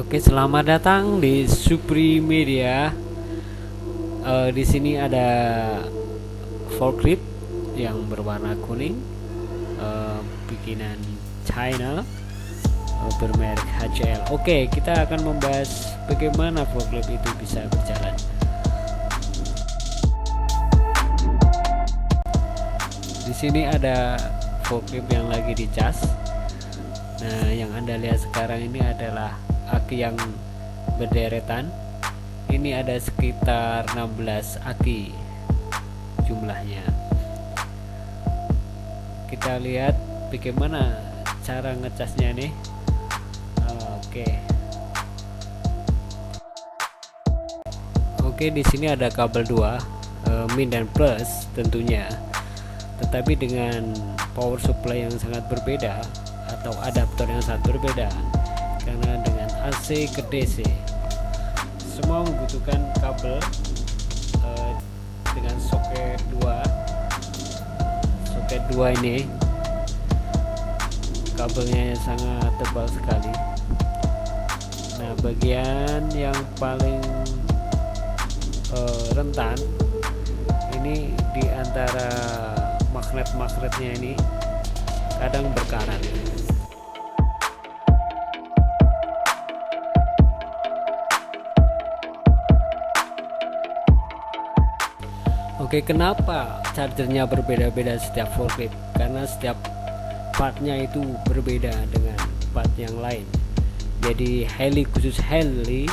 Oke, selamat datang di Suprimedia. Di sini ada Forklip yang berwarna kuning, bikinan China, bermerek HCL. Oke, kita akan membahas bagaimana Forklip itu bisa berjalan. Di sini ada Forklip yang lagi dicas. Nah, yang Anda lihat sekarang ini adalah aki yang berderetan. Ini ada sekitar 16 aki jumlahnya. Kita lihat bagaimana cara ngecasnya nih. Oke, di sini ada kabel 2, min dan plus tentunya. Tetapi dengan power supply yang sangat berbeda atau adaptor yang sangat berbeda, karena dengan AC ke DC semua membutuhkan kabel dengan soket 2 ini. Kabelnya sangat tebal sekali. Nah, bagian yang paling rentan ini di antara magnet-magnetnya ini kadang berkarat. Oke, kenapa chargernya berbeda-beda setiap forklift? Karena setiap partnya itu berbeda dengan part yang lain. Jadi heli khusus heli,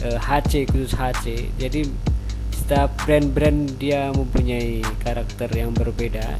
HC khusus HC. Jadi setiap brand-brand dia mempunyai karakter yang berbeda.